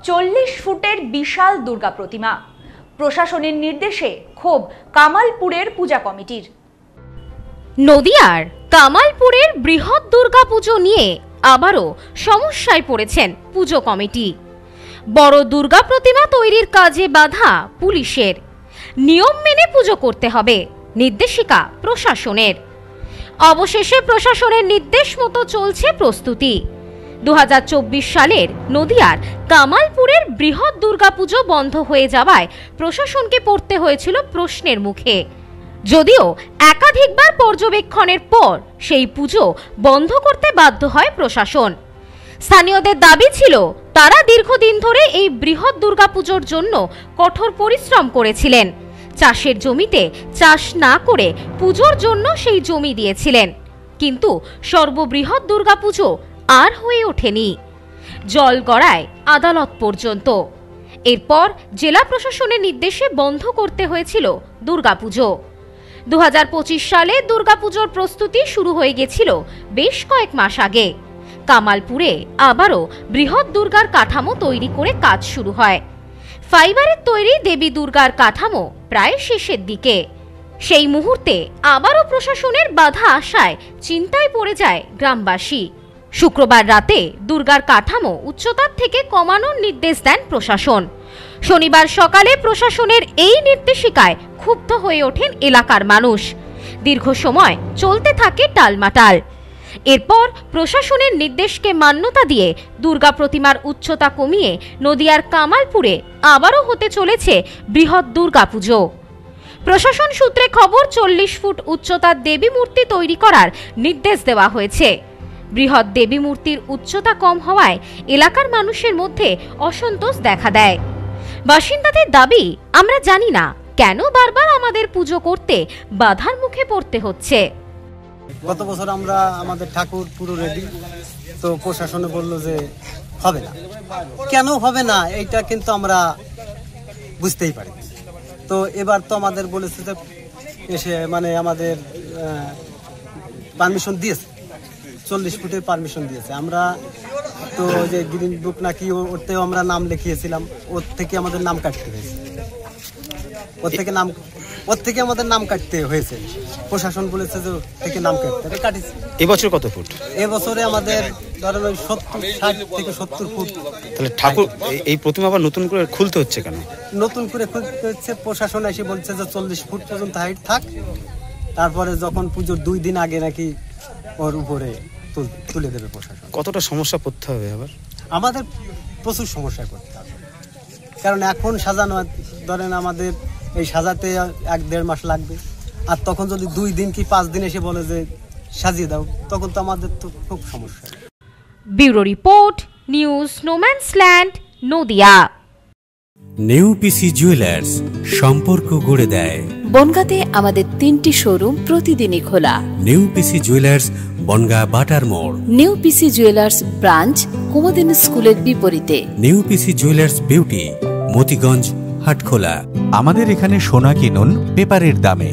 40 ফুটের বিশাল দুর্গা প্রতিমা। প্রশাসনের নির্দেশে ক্ষোভ কামালপুরের পূজা কমিটির। নদিয়ার কামালপুরের বৃহৎ দুর্গা পুজো নিয়ে আবারও সমস্যায় পড়েছেন পুজো কমিটি। বড় দুর্গা প্রতিমা তৈরির কাজে বাধা পুলিশের। নিয়ম মেনে পুজো করতে হবে, নির্দেশিকা প্রশাসনের। অবশেষে প্রশাসনের নির্দেশ মতো চলছে প্রস্তুতি। 2024 সালের নদিয়ার কামালপুরের বৃহৎ দুর্গাপুজো বন্ধ হয়ে যাওয়ায় প্রশাসনকে পড়তে হয়েছিল প্রশ্নের মুখে। যদিও একাধিকবার পর্যবেক্ষণের পর সেই পুজো বন্ধ করতে বাধ্য হয় প্রশাসন। স্থানীয়দের দাবি ছিল তারা দীর্ঘদিন ধরে এই বৃহৎ দুর্গাপুজোর জন্য কঠোর পরিশ্রম করেছিলেন। চাষের জমিতে চাষ না করে পুজোর জন্য সেই জমি দিয়েছিলেন, কিন্তু সর্ববৃহৎ দুর্গাপুজো আর হয়ে ওঠেনি। জল গড়ায় আদালত পর্যন্ত। এরপর জেলা প্রশাসনের নির্দেশে বন্ধ করতে হয়েছিল দুর্গাপুজো। 2025 সালে দুর্গাপুজোর প্রস্তুতি শুরু হয়ে গেছিল বেশ কয়েক মাস আগে। কামালপুরে আবারও বৃহৎ দুর্গার কাঠামো তৈরি করে কাজ শুরু হয়। ফাইবারের তৈরি দেবী দুর্গার কাঠামো প্রায় শেষের দিকে। সেই মুহূর্তে আবারও প্রশাসনের বাধা আসায় চিন্তায় পড়ে যায় গ্রামবাসী। শুক্রবার রাতে দুর্গার কাঠামো উচ্চতার থেকে কমানোর নির্দেশ দেন প্রশাসন। শনিবার সকালে প্রশাসনের এই নির্দেশিকায় ক্ষুব্ধ হয়ে ওঠেন এলাকার মানুষ। দীর্ঘ সময় চলতে থাকে টালমাটাল। এরপর প্রশাসনের নির্দেশকে মান্যতা দিয়ে দুর্গা প্রতিমার উচ্চতা কমিয়ে নদিয়ার কামালপুরে আবারও হতে চলেছে বৃহৎ দুর্গাপুজো। প্রশাসন সূত্রে খবর 40 ফুট উচ্চতার দেবী মূর্তি তৈরি করার নির্দেশ দেওয়া হয়েছে। বৃহৎ দেবী মূর্তির উচ্চতা কম হওয়ায় এলাকার মানুষের মধ্যে অসন্তোষ দেখা দেয়। বাসিন্দাদের দাবি, আমরা জানি না কেন বারবার আমাদের পুজো করতে বাধার মুখে পড়তে হচ্ছে। গত বছর আমরা আমাদের ঠাকুর পুরো রেডি, তো প্রশাসনে বলল যে হবে না। কেন হবে না এইটা কিন্তু আমরা বুঝতেই পারি। তো এবার তো আমাদের বলেছে যে এসে মানে আমাদের পারমিশন দিয়েছে, 40 ফুটের পারমিশন দিয়েছে। আমরা তো যে গ্রিন বুক নাকি ওতেও আমরা নাম লিখিয়েছিলাম, ওর থেকে আমাদের নাম কাটতে হয়েছে। ওর থেকে আমাদের নাম কাটতে হয়েছে। প্রশাসন বলেছে যে থেকে নাম কাটিয়েছে। এবছর কত ফুট? এবছরে আমাদের ধরেন ওই 60 থেকে 70 ফুট। তাহলে ঠাকুর এই প্রতিমা আবার নতুন করে খুলতে হচ্ছে কেন? নতুন করে খুলতে হচ্ছে, প্রশাসন এসে বলছে যে 40 ফুট পর্যন্ত হাইট থাক, তারপরে যখন পুজোর 2 দিন আগে নাকি ওর উপরে তুলে দেবে প্রশাসন। কতটা সমস্যা পড়তে হবে আবার? আমাদের প্রচুর সমস্যায় পড়তে হবে, কারণ এখন সাজানো ধরেন আমাদের এই সাজাতে 1-1.5 মাস লাগবে, আর তখন যদি 2 দিন কি 5 দিন এসে বলে যে সাজিয়ে দাও, তখন তো আমাদের তো খুব সমস্যা। Bureau report, news no man's land, Nadia. New PC jewellers, সম্পর্ক গড়ে দেয়। বনগাঁতে আমাদের 3টি শোরুম প্রতিদিনই খোলা। নিউ পিসি জুয়েলার্স, বনগাঁ বাটার মোড়। New PC jewellers branch, Kumudini স্কুলের বিপরীতে। New PC jewellers beauty, Motiganj, Hatkhola. আমাদের এখানে সোনা কিনুন পেপারের দামে।